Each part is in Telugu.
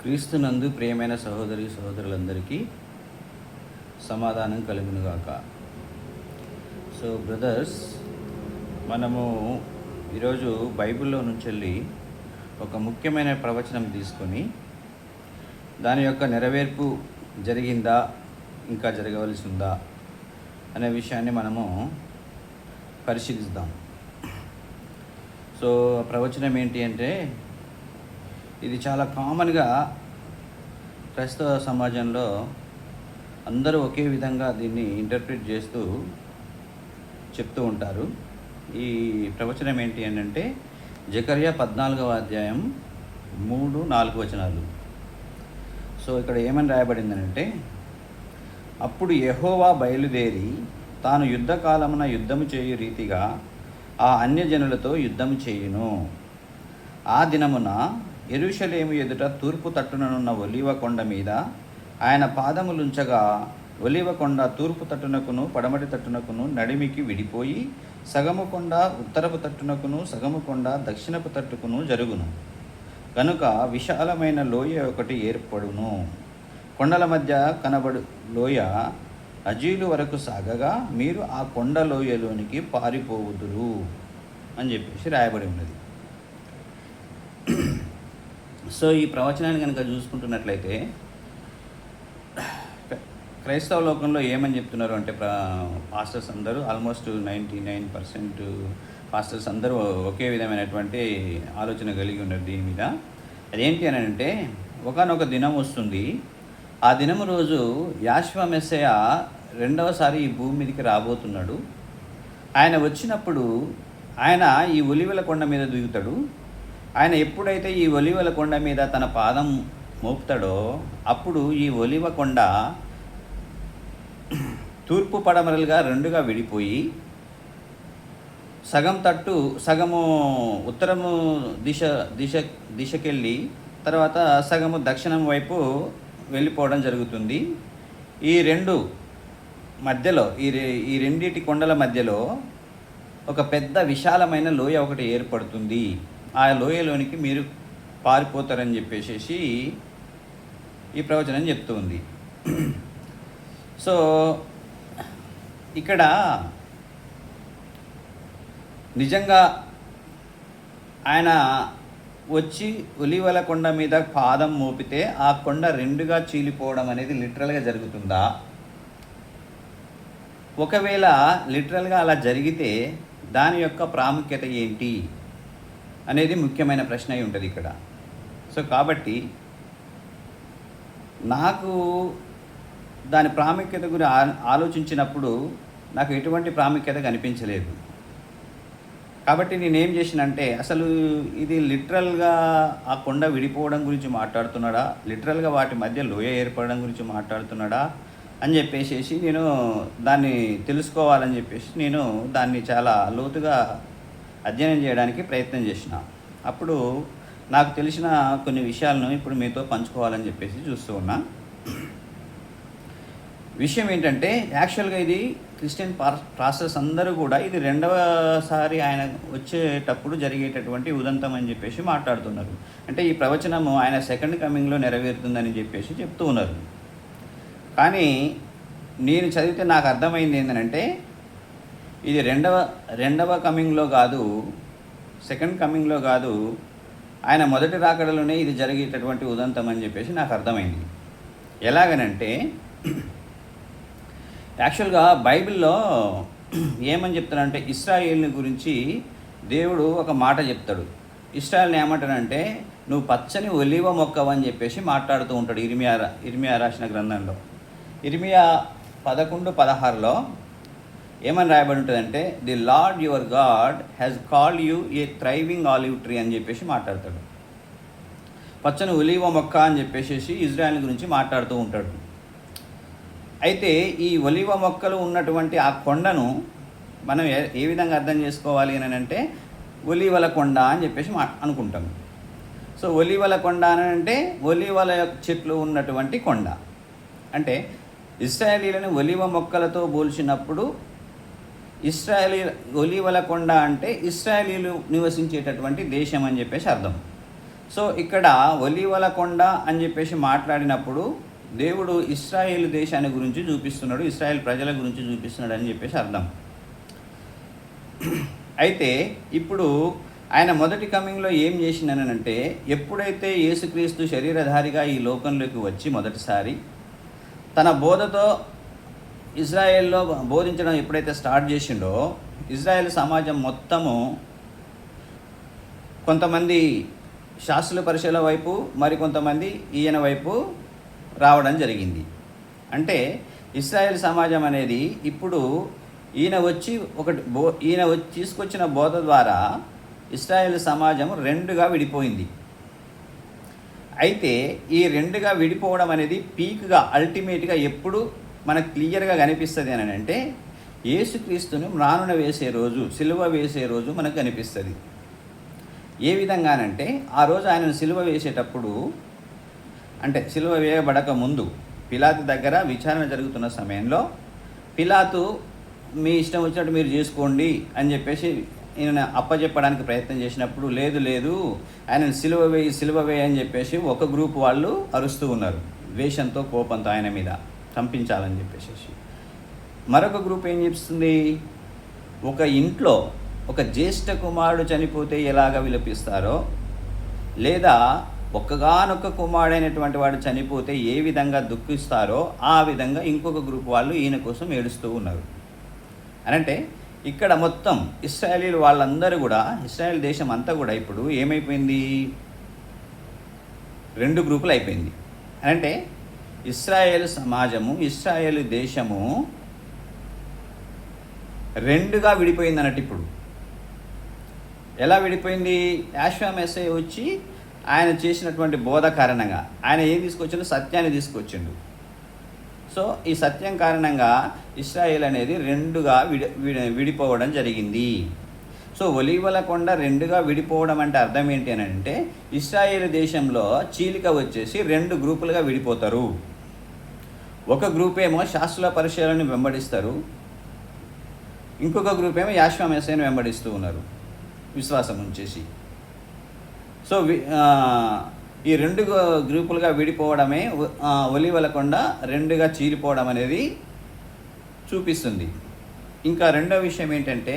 క్రీస్తునందు ప్రియమైన సహోదరి సహోదరులందరికీ సమాధానం కలుగునుగాక. సో బ్రదర్స్, మనము ఈరోజు బైబిల్లో నుంచి వెళ్ళి ఒక ముఖ్యమైన ప్రవచనం తీసుకొని దాని యొక్క నెరవేర్పు జరిగిందా, ఇంకా జరగవలసి ఉందా అనే విషయాన్ని మనము పరిశీలిద్దాం. సో ప్రవచనం ఏంటి అంటే, ఇది చాలా కామన్గా ప్రస్తుత సమాజంలో అందరూ ఒకే విధంగా దీన్ని ఇంటర్ప్రిట్ చేస్తూ చెప్తూ ఉంటారు. ఈ ప్రవచనం ఏంటి అంటే జకర్యా 14వ అధ్యాయం 3-4 వచనాలు. సో ఇక్కడ ఏమని రాయబడిందనంటే, అప్పుడు యెహోవా బయలుదేరి తాను యుద్ధకాలమున యుద్ధము చేయు రీతిగా ఆ అన్యజనులతో యుద్ధము చేయును. ఆ దినమున యెరూషలేము ఎదుట తూర్పు తట్టుననున్న ఒలీవ కొండ మీద ఆయన పాదములుంచగా ఒలీవ కొండ తూర్పు తట్టునకును పడమటి తట్టునకును నడిమికి విడిపోయి సగము కొండ ఉత్తరపు తట్టునకును సగము కొండ దక్షిణపు తట్టుకును జరుగును. కనుక విశాలమైన లోయ ఒకటి ఏర్పడును. కొండల మధ్య కనబడు లోయ అజీలు వరకు సాగగా మీరు ఆ కొండ లోయలోనికి పారిపోవుదురు అని చెప్పేసి రాయబడి ఉన్నది. సో ఈ ప్రవచనాన్ని కనుక చూసుకుంటున్నట్లయితే క్రైస్తవ లోకంలో ఏమని చెప్తున్నారు అంటే, పాస్టర్స్ అందరూ ఆల్మోస్ట్ 99% పాస్టర్స్ అందరూ ఒకే విధమైనటువంటి ఆలోచన కలిగి ఉన్నారు దీని మీద. అదేంటి అని అంటే, ఒకానొక దినం వస్తుంది, ఆ దినము రోజు యాషవా మెస్సయ రెండవసారి ఈ భూమి మీదకి రాబోతున్నాడు. ఆయన వచ్చినప్పుడు ఆయన ఈ ఒలీవల కొండ మీద దిగుతాడు. ఆయన ఎప్పుడైతే ఈ ఒలీవల కొండ మీద తన పాదం మోపుతాడో అప్పుడు ఈ ఒలీవ కొండ తూర్పు పడమరలుగా రెండుగా విడిపోయి సగం తట్టు సగము ఉత్తరము దిశకెళ్ళి తర్వాత సగము దక్షిణం వైపు వెళ్ళిపోవడం జరుగుతుంది. ఈ రెండు మధ్యలో ఈ రెండిటి కొండల మధ్యలో ఒక పెద్ద విశాలమైన లోయ ఒకటి ఏర్పడుతుంది. ఆ లోయలోనికి మీరు పారిపోతారని చెప్పేసి ఈ ప్రవచనం చెప్తూ ఉంది. సో ఇక్కడ నిజంగా ఆయన వచ్చి ఒలీవల కొండ మీద పాదం మోపితే ఆ కొండ రెండుగా చీలిపోవడం అనేది లిటరల్గా జరుగుతుందా? ఒకవేళ లిటరల్గా అలా జరిగితే దాని యొక్క ప్రాముఖ్యత ఏంటి అనేది ముఖ్యమైన ప్రశ్న అయి ఉంటుంది ఇక్కడ. సో కాబట్టి నాకు దాని ప్రాముఖ్యత గురించి ఆలోచించినప్పుడు నాకు ఎటువంటి ప్రాముఖ్యత కనిపించలేదు. కాబట్టి నేనేం చేసినంటే, అసలు ఇది లిటరల్గా ఆ కొండ విడిపోవడం గురించి మాట్లాడుతున్నాడా, లిటరల్గా వాటి మధ్య లోయ ఏర్పడడం గురించి మాట్లాడుతున్నాడా అని చెప్పేసి నేను దాన్ని తెలుసుకోవాలని చెప్పేసి నేను దాన్ని చాలా లోతుగా అధ్యయనం చేయడానికి ప్రయత్నం చేసిన. అప్పుడు నాకు తెలిసిన కొన్ని విషయాలను ఇప్పుడు మీతో పంచుకోవాలని చెప్పేసి చూస్తూ ఉన్నా. విషయం ఏంటంటే, యాక్చువల్గా ఇది క్రిస్టియన్ పాస్టర్స్ అందరూ కూడా ఇది రెండవసారి ఆయన వచ్చేటప్పుడు జరిగేటటువంటి ఉదంతం అని చెప్పేసి మాట్లాడుతున్నారు. అంటే ఈ ప్రవచనము ఆయన సెకండ్ కమింగ్లో నెరవేరుతుందని చెప్పేసి చెప్తూ ఉన్నారు. కానీ నేను చదివితే నాకు అర్థమైంది ఏంటంటే, ఇది రెండవ కమింగ్లో కాదు, సెకండ్ కమింగ్లో కాదు, ఆయన మొదటి రాకడలోనే ఇది జరిగేటటువంటి ఉదంతం అని చెప్పేసి నాకు అర్థమైంది. ఎలాగనంటే, యాక్చువల్గా బైబిల్లో ఏమని చెప్తాడంటే, ఇశ్రాయేలుని గురించి దేవుడు ఒక మాట చెప్తాడు. ఇశ్రాయేల్ని ఏమంటాడంటే, నువ్వు పచ్చని ఒలీవ మొక్కవని చెప్పేసి మాట్లాడుతూ ఉంటాడు ఇర్మియా రాసిన గ్రంథంలో. ఇర్మియా 11:16లో ఏమని రాయబడి ఉంటుందంటే, the lord your God has called you A thriving olive tree అని చెప్పేసి మాట్లాడతాడు. పచ్చని ఒలీవ మొక్క అని చెప్పేసి ఇజ్రాయెల్ గురించి మాట్లాడుతూ ఉంటాడు. అయితే ఈ ఒలీవ మొక్కలు ఉన్నటువంటి ఆ కొండను మనం ఏ విధంగా అర్థం చేసుకోవాలి అని అంటే, ఒలీవల కొండ అని చెప్పేసి అనుకుంటాం. సో ఒలీవల కొండ అని అంటే ఒలీవల చెట్లు ఉన్నటువంటి కొండ. అంటే ఇశ్రాయేలీలను ఒలీవ మొక్కలతో పోల్చినప్పుడు ఒలీవల కొండ అంటే ఇశ్రాయేలీలు నివసించేటటువంటి దేశం అని చెప్పేసి అర్థం. సో ఇక్కడ ఒలీవల కొండ అని చెప్పేసి మాట్లాడినప్పుడు దేవుడు ఇశ్రాయేల్ దేశాన్ని గురించి చూపిస్తున్నాడు, ఇశ్రాయేల్ ప్రజల గురించి చూపిస్తున్నాడు అని చెప్పేసి అర్థం. అయితే ఇప్పుడు ఆయన మొదటి కమింగ్లో ఏం చేసిందనంటే, ఎప్పుడైతే యేసుక్రీస్తు శరీరధారిగా ఈ లోకంలోకి వచ్చి మొదటిసారి తన బోధతో ఇజ్రాయెల్లో బోధించడం ఎప్పుడైతే స్టార్ట్ చేసిండో, ఇజ్రాయెల్ సమాజం మొత్తము కొంతమంది శాస్త్రుల పరిచయాల వైపు, మరికొంతమంది ఈయన వైపు రావడం జరిగింది. అంటే ఇశ్రాయేల్ సమాజం అనేది ఇప్పుడు ఈయన వచ్చి తీసుకొచ్చిన బోధ ద్వారా ఇశ్రాయేల్ సమాజం రెండుగా విడిపోయింది. అయితే ఈ రెండుగా విడిపోవడం అనేది పీక్గా, అల్టిమేట్గా ఎప్పుడు మనకు క్లియర్గా కనిపిస్తుంది అని అంటే, యేసుక్రీస్తును మ్రానున వేసే రోజు, సిలువ వేసే రోజు మనకు కనిపిస్తుంది. ఏ విధంగానంటే, ఆ రోజు ఆయనను సిలువ వేసేటప్పుడు, అంటే సిలువ వేయబడక ముందు పిలాతు దగ్గర విచారణ జరుగుతున్న సమయంలో పిలాతు మీ ఇష్టం వచ్చినట్టు మీరు చేసుకోండి అని చెప్పేసి ఈయన అప్పచెప్పడానికి ప్రయత్నం చేసినప్పుడు, లేదు ఆయనను సిలువ వేయి అని చెప్పేసి ఒక గ్రూప్ వాళ్ళు అరుస్తూ ఉన్నారు, ద్వేషంతో, కోపంతో ఆయన మీద చంపించాలని చెప్పేసి. మరొక గ్రూప్ ఏం చెప్తుంది, ఒక ఇంట్లో ఒక జ్యేష్ఠ కుమారుడు చనిపోతే ఎలాగ విలపిస్తారో, లేదా ఒక్కగానొక్క కుమారుడైనటువంటి వాడు చనిపోతే ఏ విధంగా దుఃఖిస్తారో ఆ విధంగా ఇంకొక గ్రూప్ వాళ్ళు ఈయన కోసం ఏడుస్తూ ఉన్నారు. అనంటే ఇక్కడ మొత్తం ఇశ్రాయేలీలు వాళ్ళందరూ కూడా, ఇశ్రాయేల్ దేశం అంతా కూడా ఇప్పుడు ఏమైపోయింది, రెండు గ్రూపులు అయిపోయింది. అంటే ఇశ్రాయేల్ సమాజము, ఇశ్రాయేల్ దేశము రెండుగా విడిపోయింది అన్నట్టు. ఇప్పుడు ఎలా విడిపోయింది, యాషవా మెస్సయ్య వచ్చి ఆయన చేసినటువంటి బోధ కారణంగా ఆయన ఏం తీసుకొచ్చిండు, సత్యాన్ని తీసుకొచ్చిండు. సో ఈ సత్యం కారణంగా ఇశ్రాయేల్ అనేది రెండుగా విడిపోవడం జరిగింది. సో ఒలీవల కొండ రెండుగా విడిపోవడం అంటే అర్థం ఏంటి అని అంటే, ఇశ్రాయేల్ దేశంలో చీలిక వచ్చేసి రెండు గ్రూపులుగా విడిపోతారు. ఒక గ్రూప్ ఏమో శాస్త్రుల పరిచయాలను వెంబడిస్తారు, ఇంకొక గ్రూప్ ఏమో యాషవా మెస్సయ్యను వెంబడిస్తూ ఉన్నారు విశ్వాసం ఉంచేసి. సో ఈ రెండు గ్రూపులుగా విడిపోవడమే ఒలీవల కొండ రెండుగా చీలిపోవడం అనేది చూపిస్తుంది. ఇంకా రెండో విషయం ఏంటంటే,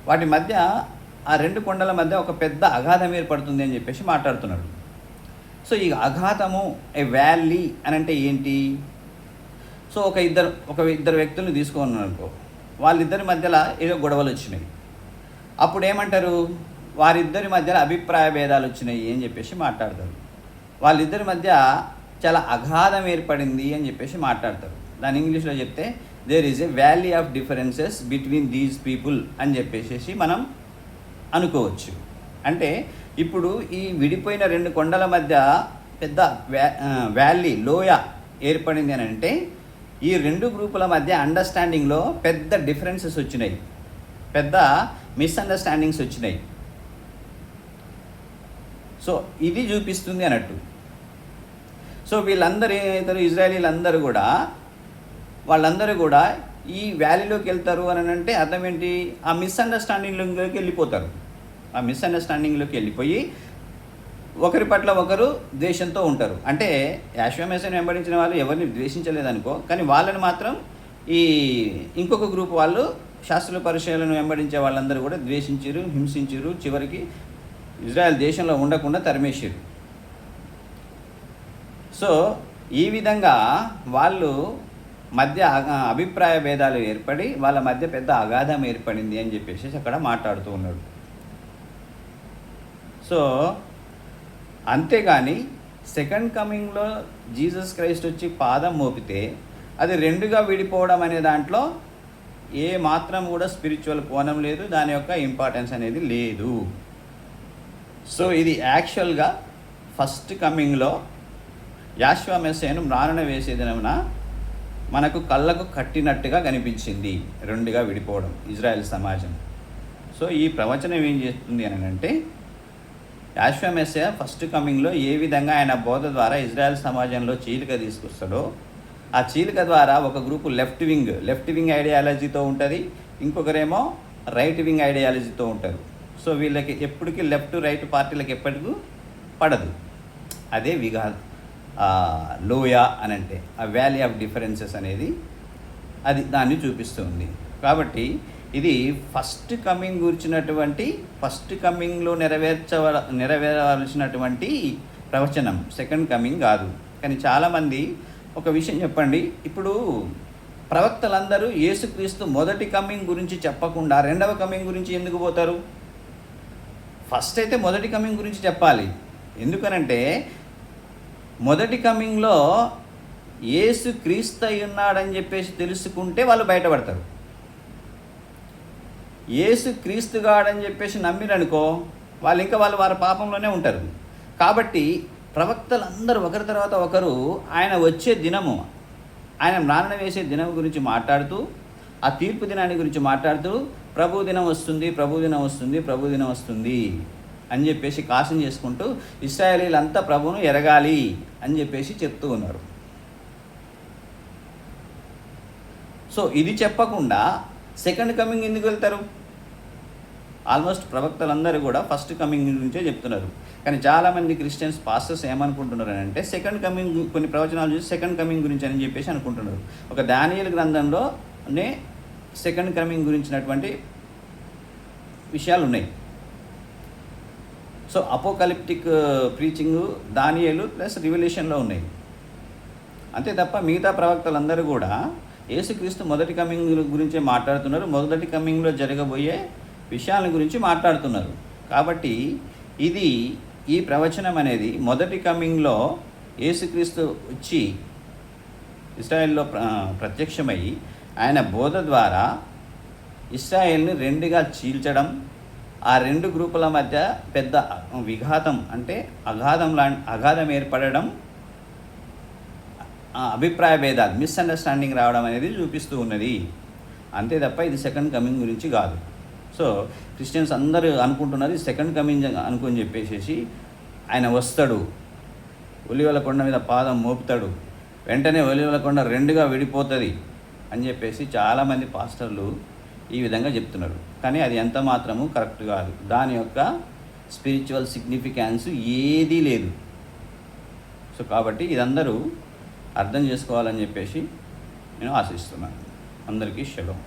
వాటి మధ్య, ఆ రెండు కొండల మధ్య ఒక పెద్ద అగాధం ఏర్పడుతుంది అని చెప్పేసి మాట్లాడుతున్నాడు. సో ఈ అగాధము, ఏ వ్యాలీ అని అంటే ఏంటి, సో ఒక ఇద్దరు వ్యక్తులను తీసుకున్నాను అనుకో, వాళ్ళిద్దరి మధ్యలో ఏదో గొడవలు వచ్చినాయి. అప్పుడు ఏమంటారు, వారిద్దరి మధ్యలో అభిప్రాయ భేదాలు వచ్చినాయి అని చెప్పేసి మాట్లాడతారు. వాళ్ళిద్దరి మధ్య చాలా అగాధం ఏర్పడింది అని చెప్పేసి మాట్లాడతారు. దాని ఇంగ్లీష్లో చెప్తే there is a valley of differences between these people అని చెప్పేసి మనం అనుకోవచ్చు. అంటే ఇప్పుడు ఈ విడిపోయిన రెండు కొండల మధ్య పెద్ద వ్యాలీ, లోయ ఏర్పడింది అని అంటే, ఈ రెండు గ్రూపుల మధ్య అండర్స్టాండింగ్లో పెద్ద డిఫరెన్సెస్ వచ్చినాయి, పెద్ద మిస్అండర్స్టాండింగ్స్ వచ్చినాయి. సో ఇది చూపిస్తుంది అన్నట్టు. సో వీళ్ళందరూ ఏమవుతారు, ఇజ్రాయేలీలందరూ కూడా, వాళ్ళందరూ కూడా ఈ వ్యాలీలోకి వెళ్తారు అని అంటే అర్థం ఏంటి, ఆ మిస్అండర్స్టాండింగ్లోకి వెళ్ళిపోతారు. ఆ మిస్అండర్స్టాండింగ్లోకి వెళ్ళిపోయి ఒకరి పట్ల ఒకరు ద్వేషంతో ఉంటారు. అంటే యాషవా మెస్సయ్యను వెంబడించిన వాళ్ళు ఎవరిని ద్వేషించలేదనుకో, కానీ వాళ్ళని మాత్రం ఈ ఇంకొక గ్రూప్ వాళ్ళు, శాస్త్రుల పరిచయాలను వెంబడించే వాళ్ళందరూ కూడా ద్వేషించారు, హింసించారు, చివరికి ఇజ్రాయెల్ దేశంలో ఉండకుండా తరిమేశారు. సో ఈ విధంగా వాళ్ళు మధ్య అభిప్రాయ భేదాలు ఏర్పడి వాళ్ళ మధ్య పెద్ద అగాధం ఏర్పడింది అని చెప్పేసి అక్కడ మాట్లాడుతూ ఉన్నాడు. సో అంతేగాని సెకండ్ కమింగ్లో జీసస్ క్రైస్ట్ వచ్చి పాదం మోపితే అది రెండుగా విడిపోవడం అనే దాంట్లో ఏ మాత్రం కూడా స్పిరిచువల్ కోణం లేదు, దాని యొక్క ఇంపార్టెన్స్ అనేది లేదు. సో ఇది యాక్చువల్గా ఫస్ట్ కమింగ్లో యాషవా మెస్సయ్యను మ్రానున వేసేదిన మనకు కళ్ళకు కట్టినట్టుగా కనిపించింది, రెండుగా విడిపోవడం ఇజ్రాయెల్ సమాజం. సో ఈ ప్రవచనం ఏం చేస్తుంది అని అంటే, యాషవా మెస్సయ్య ఫస్ట్ కమింగ్లో ఏ విధంగా ఆయన బోధ ద్వారా ఇజ్రాయెల్ సమాజంలో చీలిక తీసుకొస్తాడో, ఆ చీలిక ద్వారా ఒక గ్రూపు లెఫ్ట్ వింగ్ ఐడియాలజీతో ఉంటుంది, ఇంకొకరేమో రైట్ వింగ్ ఐడియాలజీతో ఉంటారు. సో వీళ్ళకి ఎప్పటికీ లెఫ్ట్ రైట్ పార్టీలకు ఎప్పటికీ పడదు. అదే లోయ అని అంటే ఆ వ్యాలీ ఆఫ్ డిఫరెన్సెస్ అనేది అది దాన్ని చూపిస్తుంది. కాబట్టి ఇది ఫస్ట్ కమింగ్ గురించినటువంటి ఫస్ట్ కమింగ్లో నెరవేరవలసినటువంటి ప్రవచనం, సెకండ్ కమింగ్ కాదు. కానీ చాలామంది ఒక విషయం చెప్పండి, ఇప్పుడు ప్రవక్తలందరూ యేసుక్రీస్తు మొదటి కమింగ్ గురించి చెప్పకుండా రెండవ కమింగ్ గురించి ఎందుకు పోతారు? ఫస్ట్ అయితే మొదటి కమింగ్ గురించి చెప్పాలి. ఎందుకనంటే మొదటి కమింగ్లో యేసు క్రీస్తు అయి ఉన్నాడని చెప్పేసి తెలుసుకుంటే వాళ్ళు బయటపడతారు. యేసు క్రీస్తుగాడని చెప్పేసి నమ్మిరనుకో వాళ్ళు వారి పాపంలోనే ఉంటారు. కాబట్టి ప్రవక్తలందరూ ఒకరి తర్వాత ఒకరు ఆయన వచ్చే దినము, ఆయన మ్రాణన వేసే దినం గురించి మాట్లాడుతూ, ఆ తీర్పు దినాన్ని గురించి మాట్లాడుతూ ప్రభు దినం వస్తుంది, ప్రభు దినం వస్తుంది, ప్రభు దినం వస్తుంది అని చెప్పేసి కాసం చేసుకుంటూ ఇశ్రాయేలీలంతా ప్రభువును ఎరగాలి అని చెప్పేసి చెప్తూ ఉన్నారు. సో ఇది చెప్పకుండా సెకండ్ కమింగ్ ఎందుకు వెళ్తారు? ఆల్మోస్ట్ ప్రవక్తలందరూ కూడా ఫస్ట్ కమింగ్ గురించే చెప్తున్నారు. కానీ చాలామంది క్రిస్టియన్స్ పాస్టర్స్ ఏమనుకుంటున్నారు అంటే సెకండ్ కమింగ్, కొన్ని ప్రవచనాలు చూసి సెకండ్ కమింగ్ గురించి అని చెప్పేసి అనుకుంటున్నారు. ఒక దానియేలు గ్రంథంలోనే సెకండ్ కమింగ్ గురించినటువంటి విషయాలు ఉన్నాయి. సో అపోకలిప్టిక్ ప్రీచింగ్ దానియేలు ప్లస్ రివల్యూషన్లో ఉన్నాయి. అంతే తప్ప మిగతా ప్రవక్తలందరూ కూడా యేసుక్రీస్తు మొదటి కమింగ్ గురించే మాట్లాడుతున్నారు, మొదటి కమింగ్లో జరగబోయే విషయాల గురించి మాట్లాడుతున్నారు. కాబట్టి ఈ ప్రవచనం అనేది మొదటి కమింగ్లో యేసుక్రీస్తు వచ్చి ఇశ్రాయేల్లో ప్రత్యక్షమై ఆయన బోధ ద్వారా ఇశ్రాయేల్ని రెండుగా చీల్చడం, ఆ రెండు గ్రూపుల మధ్య పెద్ద విఘాతం అంటే అగాధం ఏర్పడడం, అభిప్రాయ భేదాలు, మిస్అండర్స్టాండింగ్ రావడం అనేది చూపిస్తూ ఉన్నది. అంతే తప్ప ఇది సెకండ్ కమింగ్ గురించి కాదు. సో క్రిస్టియన్స్ అందరూ అనుకుంటున్నారు ఇది సెకండ్ కమింగ్ అనుకుని చెప్పేసి ఆయన వస్తాడు, ఒలీవల కొండ మీద పాదం మోపుతాడు, వెంటనే ఒలీవల కొండ రెండుగా విడిపోతుంది అని చెప్పేసి చాలామంది పాస్టర్లు ఈ విధంగా చెప్తున్నారు. కానీ అది ఎంత మాత్రము కరెక్ట్ కాదు. దాని యొక్క స్పిరిచువల్ సిగ్నిఫికెన్స్ ఏదీ లేదు. సో కాబట్టి ఇదందరూ అర్థం చేసుకోవాలని చెప్పేసి నేను ఆశిస్తున్నాను. అందరికీ షలోమ్.